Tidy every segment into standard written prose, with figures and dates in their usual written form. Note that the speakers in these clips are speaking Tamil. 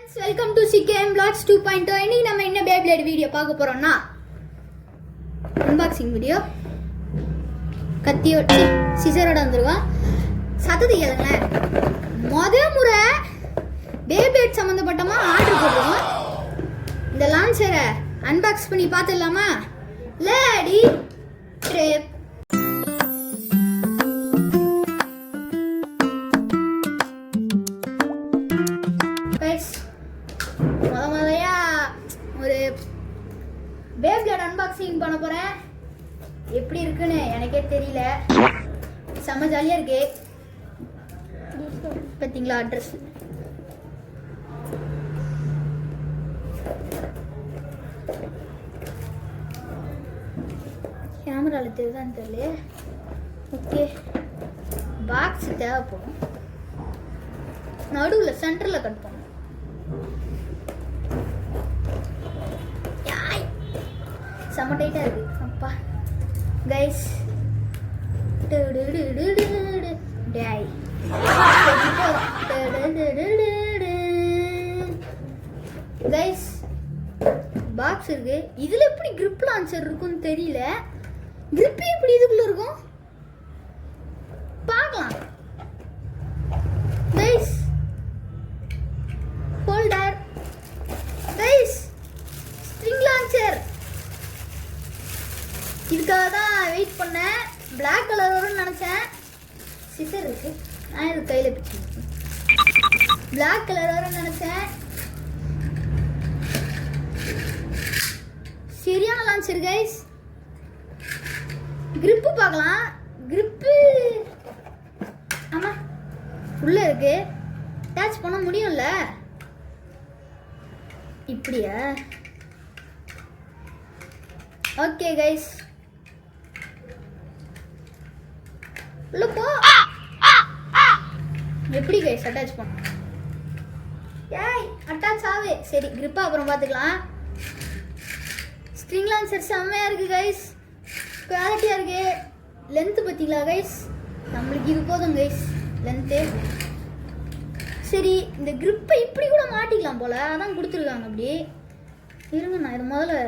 friends, welcome to CKM Vlogs 2.0. இன்னைக்கு நம்ம என்ன Beyblade வீடியோ பார்க்க போறோம்னா unboxing வீடியோ. கத்தியோட சிசரோட வந்திருக்கோம். சத்தத்தை கேளுங்களேன். முறை Beyblade சம்பந்தப்பட்டமா ஆர்டர் போடுறோம். இந்த லான்ச்சரை அன்பாக்ஸ் பண்ணி பார்த்துடலாமா? லேடி ட்ரிப் ஒரு Beyblade அன்பாக்சிங் பண்ண போறேன். எப்படி இருக்குன்னு எனக்கே தெரியல. செம்ம ஜாலியா இருக்கு. பாத்தீங்களா அட்ரஸ்? கேமரால தெரியுதான்னு தெரியல. ஓகே, பாக்ஸ் தேவைப்படும். நடுவில் சென்டரில் கட் பண்ணும். செம்ம டைட்டாக இருக்கு. அப்பா கைஸ், டேய் கைஸ், பாக்ஸ் இருக்கு. இதில் எப்படி கிரிப் லான்ச்சர் இருக்குன்னு தெரியல. கிரிப் எப்படி இதுக்குள்ள இருக்கும் பார்க்கலாம். Guys, holder. Guys, string launcher. இதுக்காக தான் வெயிட் பண்ணேன். பிளாக் கலர் வரும்னு நினச்சேன். சிசர் இருக்கு, நான் இது கையில் பிடிச்சி. பிளாக் கலர் வரும்னு நினச்சேன். சரியான லான்ச்சர் கைஸ். கிரிப்பு பார்க்கலாம். கிரிப்பு ஆமாம் உள்ள இருக்கு. டச் பண்ண முடியும்ல? இப்படியா? ஓகே கைஸ், உள்ள போ. எப்படி கைஸ் அட்டாச் பண்ண? ஏய், அட்டாச் ஆவே. சரி, கிரிப்பா அப்புறம் பார்த்துக்கலாம். ஸ்ட்ரிங் லான்ச்சர் செம்மையா இருக்கு கைஸ். குவாலிட்டியா இருக்கு. லென்த் பார்த்தீங்களா கைஸ்? நம்மளுக்கு இது போதும் கைஸ் லென்த்து. சரி, இந்த கிரிப்பை இப்படி கூட மாட்டிக்கலாம் போல. அதான் கொடுத்துருக்காங்க அப்படி. இருங்க, நான் இது முதல்ல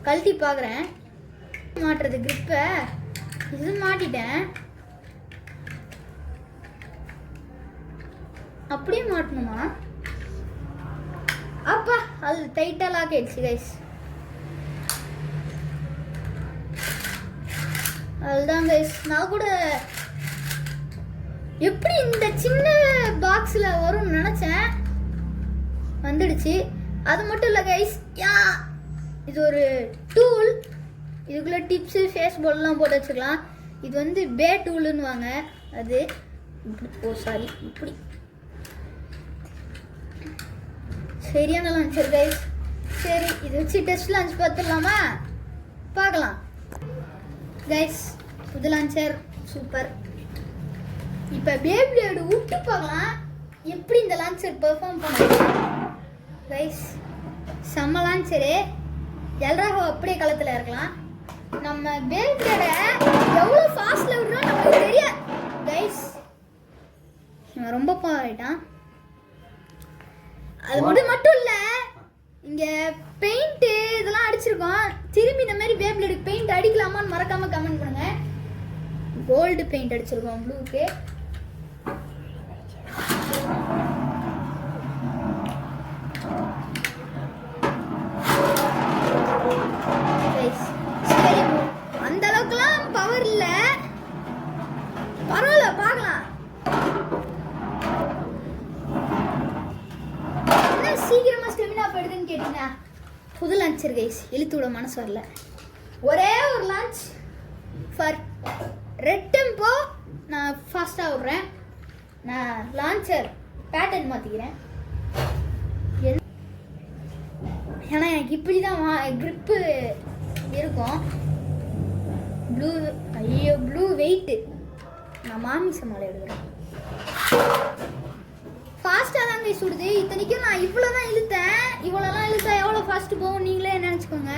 கழட்டி பார்க்குறேன். மாட்டுறது கிரிப்பை. இது மாட்டிட்டேன். அப்படியே மாட்டணுமா? அப்பா, அது டைட்டாக லாக் ஆயிடுச்சு கைஸ். அதுதான் கைஸ், நான் கூட எப்படி இந்த சின்ன பாக்ஸில் வரும்னு நினச்சேன். வந்துடுச்சு. அது மட்டும் இல்லை கைஸ், இது ஒரு டூல். இதுக்குள்ளே டிப்ஸு, ஃபேஸ் பால்லாம் போட்டு வச்சுக்கலாம். இது வந்து பே டூலுன்னு வாங்க. அது இப்படி, ஓ சாரி, இப்படி. சரியான லான்ச்சர் கைஸ். சரி, இது வச்சு டெஸ்ட் லான்ச் பார்த்துடலாமா? பார்க்கலாம் கைஸ். புது லான்ச்சர் சூப்பர். இப்போ Beyblade விட்டு பார்க்கலாம் எப்படி இந்த லான்ச்சர் பெர்ஃபார்ம் பண்ணுறோம் கைஸ். செம்ம லான்ச்சரு. எல்லாரும் அப்படியே களத்தில் இருக்கலாம். நம்ம Beyblade எவ்வளோ ஃபாஸ்ட்டில் விடுறோம் நமக்கு தெரியாது கைஸ். இவன் ரொம்ப பாராட்டான். அது மட்டும் இல்லை, இங்கே பெயிண்ட்டு இதெல்லாம் அடிச்சிருக்கோம். திரும்பி இந்த மாதிரி Beyblade பெயிண்ட் அடிக்கலாமான்னு மறக்காம கமெண்ட் பண்ணுங்க. கோல்டு பெயிண்ட் அடிச்சிருக்கோம் ப்ளூக்கு. அந்த அளவுக்குலாம் பவர் இல்ல, பரவாயில்ல, பார்க்கலாம். என்ன சீக்கிரமா ஸ்டெமினா போயிடுதுன்னு கேட்டீங்கன்னா, புது லான்ச்சர் கைஸ். இழுத்து விட மனசு வரல. ஒரே ஒரு லான்ச் ஃபார் ரெட் டெம்போ. நான் ஃபாஸ்ட்டாக விடுறேன். நான் லான்ச்சர் பேட்டர்ன் மாற்றிக்கிறேன். ஏன்னா எனக்கு இப்படி தான் கிரிப்பு இருக்கும். ப்ளூ, ஐயோ ப்ளூ வெயிட்டு. நான் மாமிச மாலை எடுக்கிறேன். ஃபாஸ்ட்டாக தான் கை சுடுது. இத்தனைக்கும் நான் இவ்வளோ தான் இழுத்தேன். இவ்வளோலாம் இழுத்தா எவ்வளோ ஃபாஸ்ட்டு போகும் நீங்களே நினச்சிக்கோங்க.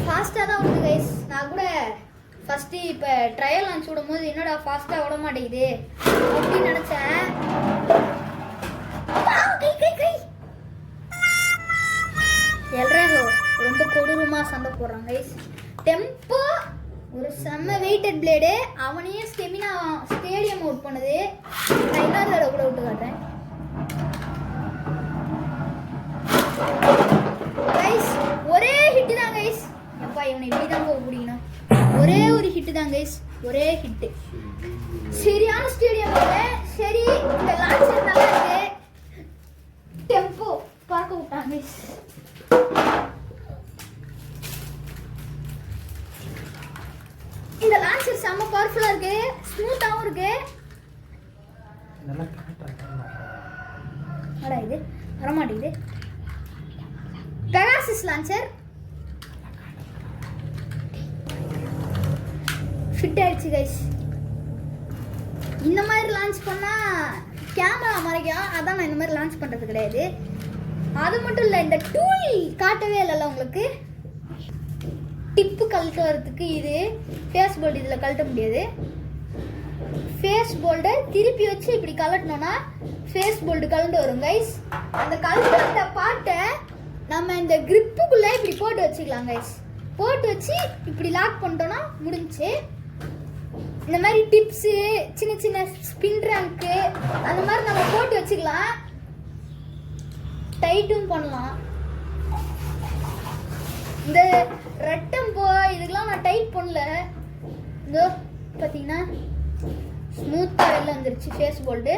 ஃபாஸ்ட்டாக தான் விடுது கைஸ். நான் கூட ஃபஸ்ட்டு இப்போ ட்ரையல் லான்ச் விடும்போது என்னடா ஃபாஸ்ட்டாக விட மாட்டேங்குது அப்படின்னு நினச்சேன். எல்ரேகோ ரொம்ப கொடூரமாக சண்டை போடுறாங்க கைஸ். டெம்போ ஒரு செம்ம வெயிட்டட் பிளேடு, அவனையே ஸ்டேடியம் அவுட் பண்ணுது. நான் இன்னொரு தடவை கூட விட்டு காட்டுறேன் கைஸ். ஒரே ஹிட்டு தான் கைஸ். எப்பா இவனை இப்படி தான் போக முடியணும். ஒரே ஒரு ஹிட்டு தான் கைஸ், ஒரே ஹிட்டு. சரியான ஸ்டேடியம். சரி இந்த லான்ச்சர் நல்லா இருக்கு. டெம்போ பார்க்க விட்டாங்க கைஸ். இந்த லான்ச்சர் செம்ம பவர்ஃபுல்லா இருக்கு, ஸ்மூத்தாவும் இருக்கு. அடா இது வரமாட்டேங்குது. பெகாசஸ் லான்ச்சர் ஃபிட் ஆயிடுச்சு கைஸ். இந்த மாதிரி லான்ச் பண்ணா கேமரா மறைக்கும், அதான் நான் இந்த மாதிரி லான்ச் பண்றது கிடையாது. அது மட்டும் இல்லை, இந்த டூல் காட்டவே இல்லைல்ல உங்களுக்கு. டிப்பு கழட்டுறதுக்கு இது ஃபேஸ் போல்டு இதில் கழட்ட முடியாது. ஃபேஸ் போல்டை திருப்பி வச்சு இப்படி கழட்டினோன்னா ஃபேஸ் போல்டு கழண்டு வரும் கைஸ். அந்த கழட்ட பாட்டை நம்ம இந்த கிரிப்புக்குள்ளே இப்படி போட்டு வச்சுக்கலாம் கைஸ். போட்டு வச்சு இப்படி லாக் பண்ணிட்டோன்னா முடிஞ்சு. இந்த மாதிரி டிப்ஸு, சின்ன சின்ன ஸ்பின் ரேங்க்கு அந்த மாதிரி நம்ம போட்டு வச்சுக்கலாம். டைட்டும் பண்ணலாம். இந்த ரெட்டம்போ இதுக்கெல்லாம் நான் டைட் பண்ணல. இதோ பார்த்தீங்கன்னா ஸ்மூத்தாக வெளில வந்துருச்சு ஃபேஸ் போல்டு.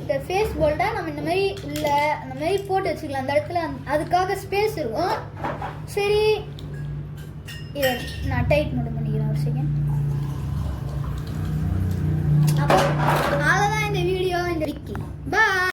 இந்த ஃபேஸ் போல்டை நம்ம இந்த மாதிரி உள்ள அந்த மாதிரி போட்டு வச்சுக்கலாம். அந்த இடத்துல அதுக்காக ஸ்பேஸ் இருக்கும். சரி இதை நான் டைட் மட்டும் பண்ணிக்கிறேன் ஒரு செகண்ட். அப்போ அவ்வளோதான் இந்த வீடியோ, இந்த விக்கி. பாய்.